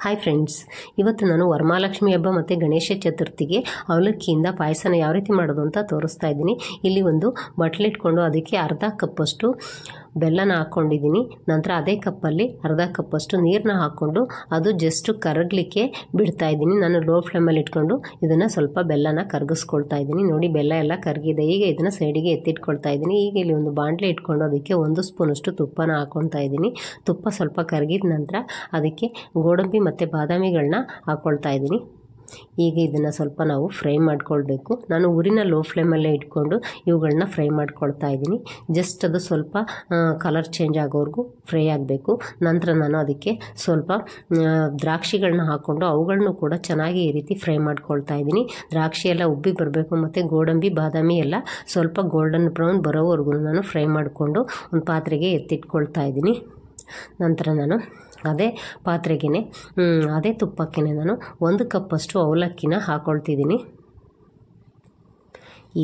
Hi friends, ಇವತ್ತು ನಾನು ವರಮಹಾಲಕ್ಷ್ಮಿ ಹಬ್ಬ ಮತ್ತು ಗಣೇಶ ಚತುರ್ಥಿಗೆ ಅವಲಕ್ಕಿಯಿಂದ ಪಾಯಸನ ಯಾವ ರೀತಿ ಮಾಡೋದು ಅಂತ ತೋರಿಸ್ತಾ ಇದ್ದೀನಿ. ಇಲ್ಲಿ ಒಂದು ಬಟ್ಲು ಇಟ್ಕೊಂಡು ಅದಕ್ಕೆ ಅರ್ಧ ಕಪ್ಪಷ್ಟು ಬೆಲ್ಲನ ಹಾಕ್ಕೊಂಡಿದ್ದೀನಿ. ನಂತರ ಅದೇ ಕಪ್ಪಲ್ಲಿ ಅರ್ಧ ಕಪ್ಪಷ್ಟು ನೀರನ್ನ ಹಾಕ್ಕೊಂಡು ಅದು ಜಸ್ಟ್ ಕರಗಲಿಕ್ಕೆ ಬಿಡ್ತಾ ಇದ್ದೀನಿ. ನಾನು ಲೋ ಫ್ಲೇಮಲ್ಲಿ ಇಟ್ಕೊಂಡು ಇದನ್ನು ಸ್ವಲ್ಪ ಬೆಲ್ಲನ ಕರಗಿಸ್ಕೊಳ್ತಾ ಇದ್ದೀನಿ. ನೋಡಿ, ಬೆಲ್ಲ ಎಲ್ಲ ಕರಗಿದೆ. ಈಗ ಇದನ್ನು ಸೈಡಿಗೆ ಎತ್ತಿಟ್ಕೊಳ್ತಾ ಇದ್ದೀನಿ. ಈಗ ಇಲ್ಲಿ ಒಂದು ಬಾಣಲೆ ಇಟ್ಕೊಂಡು ಅದಕ್ಕೆ 1 ಸ್ಪೂನಷ್ಟು ತುಪ್ಪನ ಹಾಕ್ಕೊಳ್ತಾ ಇದ್ದೀನಿ. ತುಪ್ಪ ಸ್ವಲ್ಪ ಕರಗಿದ ನಂತರ ಅದಕ್ಕೆ ಗೋಡಂಬಿ ಮತ್ತು ಬಾದಾಮಿಗಳನ್ನ ಹಾಕ್ಕೊಳ್ತಾ ಇದ್ದೀನಿ. ಈಗ ಇದನ್ನು ಸ್ವಲ್ಪ ನಾವು ಫ್ರೈ ಮಾಡ್ಕೊಳ್ಬೇಕು. ನಾನು ಊರಿನ ಲೋ ಫ್ಲೇಮಲ್ಲೇ ಇಟ್ಕೊಂಡು ಇವುಗಳನ್ನ ಫ್ರೈ ಮಾಡ್ಕೊಳ್ತಾ ಇದ್ದೀನಿ. ಜಸ್ಟ್ ಅದು ಸ್ವಲ್ಪ ಕಲರ್ ಚೇಂಜ್ ಆಗೋವರೆಗೂ ಫ್ರೈ ಆಗಬೇಕು. ನಂತರ ನಾನು ಅದಕ್ಕೆ ಸ್ವಲ್ಪ ದ್ರಾಕ್ಷಿಗಳನ್ನ ಹಾಕ್ಕೊಂಡು ಅವುಗಳನ್ನು ಕೂಡ ಚೆನ್ನಾಗಿ ಈ ರೀತಿ ಫ್ರೈ ಮಾಡ್ಕೊಳ್ತಾ ಇದ್ದೀನಿ. ದ್ರಾಕ್ಷಿ ಎಲ್ಲ ಉಬ್ಬಿ ಬರಬೇಕು ಮತ್ತು ಗೋಡಂಬಿ ಬಾದಾಮಿ ಎಲ್ಲ ಸ್ವಲ್ಪ ಗೋಲ್ಡನ್ ಬ್ರೌನ್ ಬರೋವರೆಗೂ ನಾನು ಫ್ರೈ ಮಾಡಿಕೊಂಡು ಒಂದು ಪಾತ್ರೆಗೆ ಎತ್ತಿಟ್ಕೊಳ್ತಾ ಇದ್ದೀನಿ. ನಂತರ ನಾನು ಅದೇ ಪಾತ್ರೆಗೆ ಅದೇ ತುಪ್ಪಕ್ಕೆ ನಾನು 1 ಕಪ್ಪಷ್ಟು ಅವಲಕ್ಕಿನ ಹಾಕ್ಕೊಳ್ತಿದ್ದೀನಿ.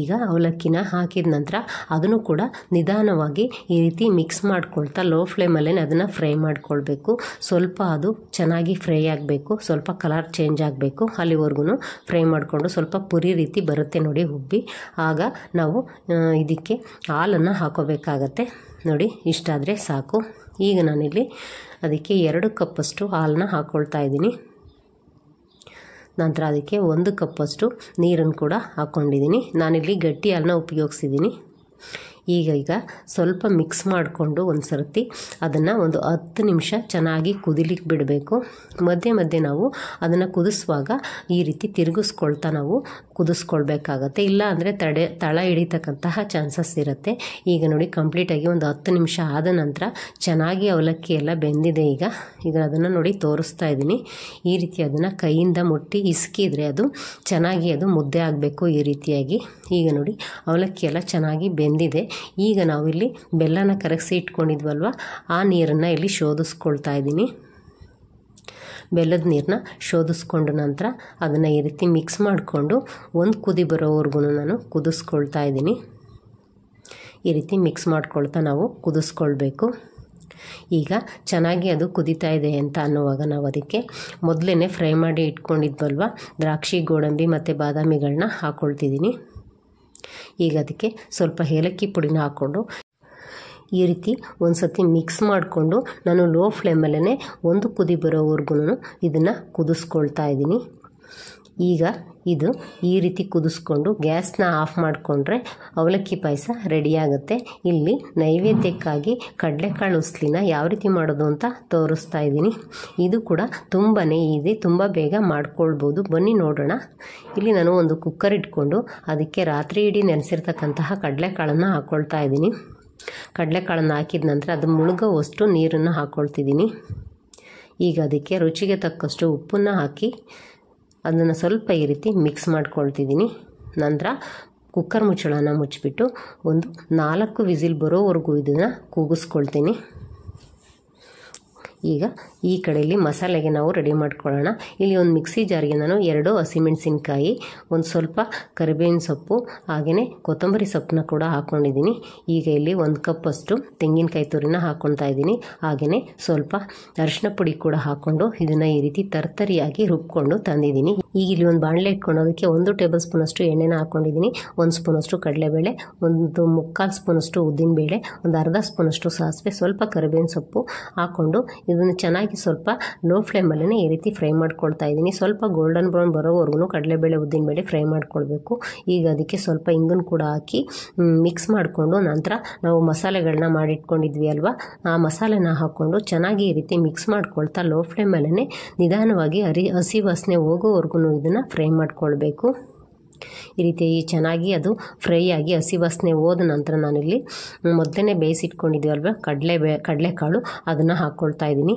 ಈಗ ಅವಲಕ್ಕಿನ ಹಾಕಿದ ನಂತರ ಅದನ್ನು ಕೂಡ ನಿಧಾನವಾಗಿ ಈ ರೀತಿ ಮಿಕ್ಸ್ ಮಾಡ್ಕೊಳ್ತಾ ಲೋ ಫ್ಲೇಮಲ್ಲೇ ಅದನ್ನು ಫ್ರೈ ಮಾಡ್ಕೊಳ್ಬೇಕು. ಸ್ವಲ್ಪ ಅದು ಚೆನ್ನಾಗಿ ಫ್ರೈ ಆಗಬೇಕು, ಸ್ವಲ್ಪ ಕಲರ್ ಚೇಂಜ್ ಆಗಬೇಕು. ಅಲ್ಲಿವರೆಗೂ ಫ್ರೈ ಮಾಡಿಕೊಂಡು ಸ್ವಲ್ಪ ಪುರಿ ರೀತಿ ಬರುತ್ತೆ ನೋಡಿ ಉಬ್ಬಿ. ಆಗ ನಾವು ಇದಕ್ಕೆ ಹಾಲನ್ನು ಹಾಕೋಬೇಕಾಗತ್ತೆ. ನೋಡಿ, ಇಷ್ಟಾದರೆ ಸಾಕು. ಈಗ ನಾನಿಲ್ಲಿ ಅದಕ್ಕೆ 2 ಕಪ್ಪಷ್ಟು ಹಾಲನ್ನ ಹಾಕ್ಕೊಳ್ತಾ ಇದ್ದೀನಿ. ನಂತರ ಅದಕ್ಕೆ 1 ಕಪ್ಪಷ್ಟು ನೀರನ್ನು ಕೂಡ ಹಾಕ್ಕೊಂಡಿದ್ದೀನಿ. ನಾನಿಲ್ಲಿ ಗಟ್ಟಿ ಹಾಲನ್ನ ಉಪಯೋಗಿಸಿದ್ದೀನಿ. ಈಗ ಸ್ವಲ್ಪ ಮಿಕ್ಸ್ ಮಾಡಿಕೊಂಡು ಒಂದು ಸರ್ತಿ ಅದನ್ನು ಒಂದು 10 ನಿಮಿಷ ಚೆನ್ನಾಗಿ ಕುದಿಲಿಕ್ಕೆ ಬಿಡಬೇಕು. ಮಧ್ಯೆ ಮಧ್ಯೆ ನಾವು ಅದನ್ನು ಕುದಿಸುವಾಗ ಈ ರೀತಿ ತಿರುಗಿಸ್ಕೊಳ್ತಾ ನಾವು ಕುದಿಸ್ಕೊಳ್ಬೇಕಾಗತ್ತೆ. ಇಲ್ಲ ಅಂದರೆ ತಳ ಹಿಡಿತಕ್ಕಂತಹ ಚಾನ್ಸಸ್ ಇರುತ್ತೆ. ಈಗ ನೋಡಿ, ಕಂಪ್ಲೀಟಾಗಿ ಒಂದು 10 ನಿಮಿಷ ಆದ ನಂತರ ಚೆನ್ನಾಗಿ ಅವಲಕ್ಕಿ ಎಲ್ಲ ಬೆಂದಿದೆ. ಈಗ ಅದನ್ನು ನೋಡಿ ತೋರಿಸ್ತಾ ಇದ್ದೀನಿ. ಈ ರೀತಿ ಅದನ್ನು ಕೈಯಿಂದ ಮುಟ್ಟಿ ಇಸ್ಕಿದ್ರೆ ಅದು ಚೆನ್ನಾಗಿ ಅದು ಮುದ್ದೆ ಆಗಬೇಕು ಈ ರೀತಿಯಾಗಿ. ಈಗ ನೋಡಿ, ಅವಲಕ್ಕಿ ಎಲ್ಲ ಚೆನ್ನಾಗಿ ಬೆಂದಿದೆ. ಈಗ ನಾವಿಲ್ಲಿ ಬೆಲ್ಲನ ಕರಗಿಸಿ ಇಟ್ಕೊಂಡಿದ್ವಲ್ವ, ಆ ನೀರನ್ನು ಇಲ್ಲಿ ಶೋಧಿಸ್ಕೊಳ್ತಾ ಇದ್ದೀನಿ. ಬೆಲ್ಲದ ನೀರನ್ನ ಶೋಧಿಸ್ಕೊಂಡು ನಂತರ ಅದನ್ನು ಈ ರೀತಿ ಮಿಕ್ಸ್ ಮಾಡಿಕೊಂಡು ಒಂದು ಕುದಿ ಬರೋವರೆಗೂ ನಾನು ಕುದಿಸ್ಕೊಳ್ತಾ ಇದ್ದೀನಿ. ಈ ರೀತಿ ಮಿಕ್ಸ್ ಮಾಡ್ಕೊಳ್ತಾ ನಾವು ಕುದಿಸ್ಕೊಳ್ಬೇಕು. ಈಗ ಚೆನ್ನಾಗಿ ಅದು ಕುದೀತಾ ಇದೆ ಅಂತ ಅನ್ನುವಾಗ ನಾವು ಅದಕ್ಕೆ ಮೊದಲೇ ಫ್ರೈ ಮಾಡಿ ಇಟ್ಕೊಂಡಿದ್ವಲ್ವ ದ್ರಾಕ್ಷಿ, ಗೋಡಂಬಿ ಮತ್ತು ಬಾದಾಮಿಗಳನ್ನ ಹಾಕ್ಕೊಳ್ತಿದ್ದೀನಿ. ಈಗ ಅದಕ್ಕೆ ಸ್ವಲ್ಪ ಏಲಕ್ಕಿ ಪುಡಿನ ಹಾಕ್ಕೊಂಡು ಈ ರೀತಿ ಒಂದು ಸತಿ ಮಿಕ್ಸ್ ಮಾಡಿಕೊಂಡು ನಾನು ಲೋ ಫ್ಲೇಮಲ್ಲೇ ಒಂದು ಕುದಿ ಬರೋವರೆಗೂ ಇದನ್ನು ಕುದಿಸ್ಕೊಳ್ತಾ ಇದ್ದೀನಿ. ಈಗ ಇದು ಈ ರೀತಿ ಕುದಿಸ್ಕೊಂಡು ಗ್ಯಾಸ್ನ ಆಫ್ ಮಾಡಿಕೊಂಡ್ರೆ ಅವಲಕ್ಕಿ ಪಾಯಸ ರೆಡಿಯಾಗುತ್ತೆ. ಇಲ್ಲಿ ನೈವೇದ್ಯಕ್ಕಾಗಿ ಕಡಲೆಕಾಳು ಉಸ್ಲಿನ ಯಾವ ರೀತಿ ಮಾಡೋದು ಅಂತ ತೋರಿಸ್ತಾ ಇದ್ದೀನಿ. ಇದು ಕೂಡ ತುಂಬಾ ಈಸಿ, ತುಂಬ ಬೇಗ ಮಾಡ್ಕೊಳ್ಬೋದು. ಬನ್ನಿ ನೋಡೋಣ. ಇಲ್ಲಿ ನಾನು ಒಂದು ಕುಕ್ಕರ್ ಇಟ್ಕೊಂಡು ಅದಕ್ಕೆ ರಾತ್ರಿ ಇಡೀ ನೆನೆಸಿರ್ತಕ್ಕಂತಹ ಕಡಲೆಕಾಳನ್ನು ಹಾಕ್ಕೊಳ್ತಾ ಇದ್ದೀನಿ. ಕಡಲೆಕಾಳನ್ನು ಹಾಕಿದ ನಂತರ ಅದು ಮುಳುಗೋವಷ್ಟು ನೀರನ್ನು ಹಾಕ್ಕೊಳ್ತಿದ್ದೀನಿ. ಈಗ ಅದಕ್ಕೆ ರುಚಿಗೆ ತಕ್ಕಷ್ಟು ಉಪ್ಪನ್ನು ಹಾಕಿ ಅದನ್ನು ಸ್ವಲ್ಪ ಈ ರೀತಿ ಮಿಕ್ಸ್ ಮಾಡ್ಕೊಳ್ತಿದ್ದೀನಿ. ನಂತರ ಕುಕ್ಕರ್ ಮುಚ್ಚಳನ ಮುಚ್ಚಿಬಿಟ್ಟು ಒಂದು 4 ವಿಸಿಲ್ ಬರೋವರೆಗೂ ಇದನ್ನು ಕೂಗಿಸ್ಕೊಳ್ತೀನಿ. ಈಗ ಈ ಕಡೆಯಲ್ಲಿ ಮಸಾಲೆಗೆ ನಾವು ರೆಡಿ ಮಾಡ್ಕೊಳ್ಳೋಣ. ಇಲ್ಲಿ ಒಂದು ಮಿಕ್ಸಿ ಜಾರಿಗೆ ನಾನು 2 ಹಸಿಮೆಣಸಿನ್ಕಾಯಿ, ಒಂದು ಸ್ವಲ್ಪ ಕರಿಬೇವಿನ ಸೊಪ್ಪು, ಹಾಗೆಯೇ ಕೊತ್ತಂಬರಿ ಸೊಪ್ಪನ್ನ ಕೂಡ ಹಾಕ್ಕೊಂಡಿದ್ದೀನಿ. ಈಗ ಇಲ್ಲಿ 1 ಕಪ್ಪಷ್ಟು ತೆಂಗಿನಕಾಯಿ ತುರಿನ ಹಾಕ್ಕೊಳ್ತಾ ಇದ್ದೀನಿ. ಹಾಗೆಯೇ ಸ್ವಲ್ಪ ಅರಿಶಿನ ಪುಡಿ ಕೂಡ ಹಾಕ್ಕೊಂಡು ಇದನ್ನು ಈ ರೀತಿ ತರ್ತರಿಯಾಗಿ ರುಬ್ಕೊಂಡು ತಂದಿದ್ದೀನಿ. ಈಗ ಇಲ್ಲಿ ಒಂದು ಬಾಣಲೆ ಇಟ್ಕೊಂಡು ಅದಕ್ಕೆ 1 ಟೇಬಲ್ ಸ್ಪೂನಷ್ಟು ಎಣ್ಣೆನ ಹಾಕ್ಕೊಂಡಿದ್ದೀನಿ. 1 ಸ್ಪೂನಷ್ಟು ಕಡಲೆಬೇಳೆ, 1/4 ಸ್ಪೂನಷ್ಟು ಉದ್ದಿನಬೇಳೆ, ಒಂದು ಅರ್ಧ ಸ್ಪೂನಷ್ಟು ಸಾಸಿವೆ, ಸ್ವಲ್ಪ ಕರಿಬೇವಿನ ಸೊಪ್ಪು ಹಾಕ್ಕೊಂಡು ಇದನ್ನು ಚೆನ್ನಾಗಿ ಸ್ವಲ್ಪ ಲೋ ಫ್ಲೇಮಲ್ಲೇ ಈ ರೀತಿ ಫ್ರೈ ಮಾಡ್ಕೊಳ್ತಾ ಇದ್ದೀನಿ. ಸ್ವಲ್ಪ ಗೋಲ್ಡನ್ ಬ್ರೌನ್ ಬರೋವರೆಗೂ ಕಡಲೆಬೇಳೆ ಉದ್ದಿನಬೇಳೆ ಫ್ರೈ ಮಾಡ್ಕೊಳ್ಬೇಕು. ಈಗ ಅದಕ್ಕೆ ಸ್ವಲ್ಪ ಇಂಗನ್ನು ಕೂಡ ಹಾಕಿ ಮಿಕ್ಸ್ ಮಾಡಿಕೊಂಡು ನಂತರ ನಾವು ಮಸಾಲೆಗಳನ್ನ ಮಾಡಿಟ್ಕೊಂಡಿದ್ವಿ ಅಲ್ವಾ, ಆ ಮಸಾಲೆನ ಹಾಕ್ಕೊಂಡು ಚೆನ್ನಾಗಿ ಈ ರೀತಿ ಮಿಕ್ಸ್ ಮಾಡ್ಕೊಳ್ತಾ ಲೋ ಫ್ಲೇಮಲ್ಲೇ ನಿಧಾನವಾಗಿ ಹಸಿ ವಾಸನೆ ಹೋಗೋವರೆಗೂ ಇದನ್ನು ಫ್ರೈ ಮಾಡ್ಕೊಳ್ಬೇಕು. ಈ ರೀತಿ ಚೆನ್ನಾಗಿ ಅದು ಫ್ರೈ ಆಗಿ ಹಸಿ ವಾಸನೆ ಹೋದ ನಂತರ ನಾನಿಲ್ಲಿ ಮೊದಲೇ ಬೇಯಿಸಿಟ್ಕೊಂಡಿದ್ದೀವಲ್ವ ಕಡಲೆಕಾಳು ಅದನ್ನು ಹಾಕ್ಕೊಳ್ತಾ ಇದ್ದೀನಿ.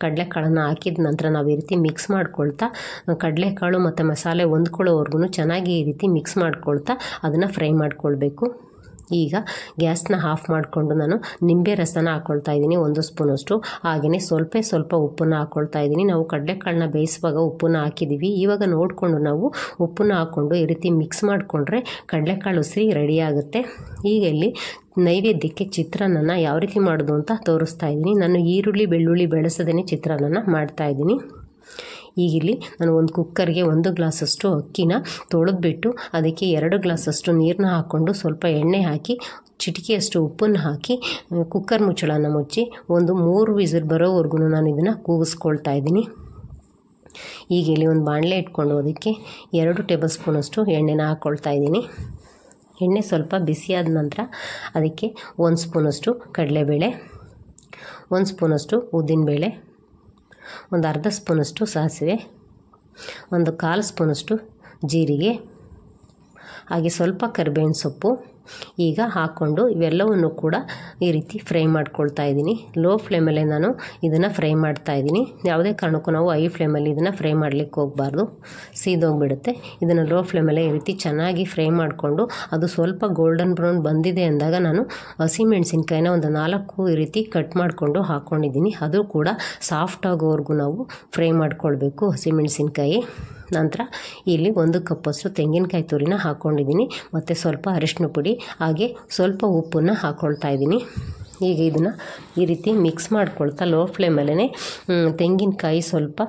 ಕಡಲೆಕಾಳನ್ನು ಹಾಕಿದ ನಂತರ ನಾವು ಈ ರೀತಿ ಮಿಕ್ಸ್ ಮಾಡ್ಕೊಳ್ತಾ ಕಡಲೆಕಾಳು ಮತ್ತು ಮಸಾಲೆ ಹೊಂದ್ಕೊಳ್ಳೋವರೆಗೂ ಚೆನ್ನಾಗಿ ಈ ರೀತಿ ಮಿಕ್ಸ್ ಮಾಡ್ಕೊಳ್ತಾ ಅದನ್ನು ಫ್ರೈ ಮಾಡ್ಕೊಳ್ಬೇಕು. ಈಗ ಗ್ಯಾಸ್ನ ಆಫ್ ಮಾಡಿಕೊಂಡು ನಾನು ನಿಂಬೆ ರಸನ ಹಾಕ್ಕೊಳ್ತಾ ಇದ್ದೀನಿ 1 ಸ್ಪೂನಷ್ಟು. ಹಾಗೆಯೇ ಸ್ವಲ್ಪ ಉಪ್ಪನ್ನು ಹಾಕ್ಕೊಳ್ತಾ ಇದ್ದೀನಿ. ನಾವು ಕಡಲೆಕಾಳನ್ನ ಬೇಯಿಸುವಾಗ ಉಪ್ಪನ್ನು ಹಾಕಿದ್ದೀವಿ. ಇವಾಗ ನೋಡಿಕೊಂಡು ನಾವು ಉಪ್ಪನ್ನು ಹಾಕ್ಕೊಂಡು ಈ ರೀತಿ ಮಿಕ್ಸ್ ಮಾಡಿಕೊಂಡ್ರೆ ಕಡಲೆಕಾಳು ಉಸ್ರಿ ರೆಡಿ ಆಗುತ್ತೆ. ಈಗ ಇಲ್ಲಿ ನೈವೇದ್ಯಕ್ಕೆ ಚಿತ್ರಾನ್ನ ಯಾವ ರೀತಿ ಮಾಡೋದು ಅಂತ ತೋರಿಸ್ತಾ ಇದ್ದೀನಿ. ನಾನು ಈರುಳ್ಳಿ ಬೆಳ್ಳುಳ್ಳಿ ಬೆಳೆಸದೇ ಚಿತ್ರಾನ್ನ ಮಾಡ್ತಾ ಇದ್ದೀನಿ. ಈಗ ಇಲ್ಲಿ ನಾನು ಒಂದು ಕುಕ್ಕರ್ಗೆ 1 ಗ್ಲಾಸಷ್ಟು ಅಕ್ಕಿನ ತೊಳೆದ್ಬಿಟ್ಟು ಅದಕ್ಕೆ 2 ಗ್ಲಾಸಷ್ಟು ನೀರನ್ನ ಹಾಕ್ಕೊಂಡು ಸ್ವಲ್ಪ ಎಣ್ಣೆ ಹಾಕಿ ಚಿಟಿಕೆಯಷ್ಟು ಉಪ್ಪನ್ನು ಹಾಕಿ ಕುಕ್ಕರ್ ಮುಚ್ಚಳನ ಮುಚ್ಚಿ ಒಂದು 3 ವಿಸಿಲ್ ಬರೋವರೆಗೂ ನಾನು ಇದನ್ನು ಕೂಗಿಸ್ಕೊಳ್ತಾ ಇದ್ದೀನಿ. ಈಗ ಇಲ್ಲಿ ಒಂದು ಬಾಣಲೆ ಇಟ್ಕೊಂಡು ಅದಕ್ಕೆ 2 ಟೇಬಲ್ ಸ್ಪೂನಷ್ಟು ಎಣ್ಣೆನ ಹಾಕ್ಕೊಳ್ತಾ ಇದ್ದೀನಿ. ಎಣ್ಣೆ ಸ್ವಲ್ಪ ಬಿಸಿಯಾದ ನಂತರ ಅದಕ್ಕೆ 1 ಸ್ಪೂನಷ್ಟು ಕಡಲೆಬೇಳೆ, 1 ಸ್ಪೂನಷ್ಟು ಉದ್ದಿನಬೇಳೆ, ಒಂದು ಅರ್ಧ ಸ್ಪೂನಷ್ಟು ಸಾಸಿವೆ, ಒಂದು 1/4 ಸ್ಪೂನಷ್ಟು ಜೀರಿಗೆ, ಹಾಗೆ ಸ್ವಲ್ಪ ಕರಿಬೇವಿನ ಸೊಪ್ಪು ಈಗ ಹಾಕ್ಕೊಂಡು ಇವೆಲ್ಲವನ್ನು ಕೂಡ ಈ ರೀತಿ ಫ್ರೈ ಮಾಡ್ಕೊಳ್ತಾ ಇದ್ದೀನಿ. ಲೋ ಫ್ಲೇಮಲ್ಲೇ ನಾನು ಇದನ್ನು ಫ್ರೈ ಮಾಡ್ತಾ ಇದ್ದೀನಿ. ಯಾವುದೇ ಕಾರಣಕ್ಕೂ ನಾವು ಹೈ ಫ್ಲೇಮಲ್ಲಿ ಇದನ್ನು ಫ್ರೈ ಮಾಡಲಿಕ್ಕೆ ಹೋಗಬಾರ್ದು, ಸೀದೋಗಿಬಿಡುತ್ತೆ. ಇದನ್ನು ಲೋ ಫ್ಲೇಮಲ್ಲೇ ಈ ರೀತಿ ಚೆನ್ನಾಗಿ ಫ್ರೈ ಮಾಡಿಕೊಂಡು ಅದು ಸ್ವಲ್ಪ ಗೋಲ್ಡನ್ ಬ್ರೌನ್ ಬಂದಿದೆ ಅಂದಾಗ ನಾನು ಹಸಿಮೆಣಸಿನ್ಕಾಯಿನ ಒಂದು 4 ಈ ರೀತಿ ಕಟ್ ಮಾಡಿಕೊಂಡು ಹಾಕ್ಕೊಂಡಿದ್ದೀನಿ. ಅದು ಕೂಡ ಸಾಫ್ಟ್ ಆಗೋವರೆಗೂ ನಾವು ಫ್ರೈ ಮಾಡ್ಕೊಳ್ಬೇಕು ಹಸಿಮೆಣಸಿನ್ಕಾಯಿ. ನಂತರ ಇಲ್ಲಿ 1 ಕಪ್ಪಷ್ಟು ತೆಂಗಿನಕಾಯಿ ತುರಿನ ಹಾಕ್ಕೊಂಡಿದ್ದೀನಿ ಮತ್ತು ಸ್ವಲ್ಪ ಅರಿಶಿನ ಪುಡಿ ಹಾಗೆ ಸ್ವಲ್ಪ ಉಪ್ಪನ್ನು ಹಾಕ್ಕೊಳ್ತಾ ಇದ್ದೀನಿ. ಈಗ ಇದನ್ನು ಈ ರೀತಿ ಮಿಕ್ಸ್ ಮಾಡ್ಕೊಳ್ತಾ ಲೋ ಫ್ಲೇಮಲ್ಲೇ ತೆಂಗಿನಕಾಯಿ ಸ್ವಲ್ಪ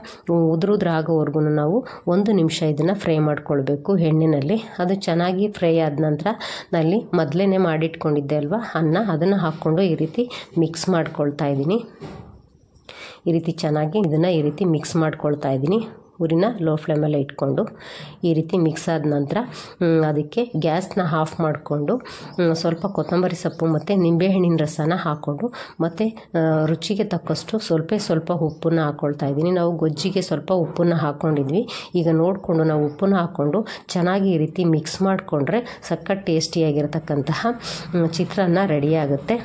ಉದುರಾಗೋವರೆಗೂ ನಾವು 1 ನಿಮಿಷ ಇದನ್ನು ಫ್ರೈ ಮಾಡ್ಕೊಳ್ಬೇಕು ಎಣ್ಣೆಯಲ್ಲಿ. ಅದು ಚೆನ್ನಾಗಿ ಫ್ರೈ ಆದ ನಂತರ ನಲ್ಲಿ ಮೊದಲೇ ಮಾಡಿಟ್ಕೊಂಡಿದ್ದೆ ಅಲ್ವಾ ಅನ್ನ, ಅದನ್ನು ಹಾಕ್ಕೊಂಡು ಈ ರೀತಿ ಮಿಕ್ಸ್ ಮಾಡ್ಕೊಳ್ತಾ ಇದ್ದೀನಿ. ಈ ರೀತಿ ಚೆನ್ನಾಗಿ ಇದನ್ನು ಈ ರೀತಿ ಮಿಕ್ಸ್ ಮಾಡ್ಕೊಳ್ತಾ ಇದ್ದೀನಿ. ಉರಿನ ಲೋ ಫ್ಲೇಮಲ್ಲೇ ಇಟ್ಕೊಂಡು ಈ ರೀತಿ ಮಿಕ್ಸ್ ಆದ ನಂತರ ಅದಕ್ಕೆ ಗ್ಯಾಸ್ನ ಆಫ್ ಮಾಡಿಕೊಂಡು ಸ್ವಲ್ಪ ಕೊತ್ತಂಬರಿ ಸೊಪ್ಪು ಮತ್ತು ನಿಂಬೆಹಣ್ಣಿನ ರಸನ ಹಾಕ್ಕೊಂಡು ಮತ್ತು ರುಚಿಗೆ ತಕ್ಕಷ್ಟು ಸ್ವಲ್ಪ ಉಪ್ಪನ್ನು ಹಾಕ್ಕೊಳ್ತಾ ಇದ್ದೀನಿ. ನಾವು ಗೊಜ್ಜಿಗೆ ಸ್ವಲ್ಪ ಉಪ್ಪನ್ನು ಹಾಕ್ಕೊಂಡಿದ್ವಿ. ಈಗ ನೋಡಿಕೊಂಡು ನಾವು ಉಪ್ಪನ್ನು ಹಾಕ್ಕೊಂಡು ಚೆನ್ನಾಗಿ ಈ ರೀತಿ ಮಿಕ್ಸ್ ಮಾಡಿಕೊಂಡ್ರೆ ಸಖತ್ ಟೇಸ್ಟಿಯಾಗಿರ್ತಕ್ಕಂತಹ ಚಿತ್ರಾನ್ನ ರೆಡಿಯಾಗುತ್ತೆ.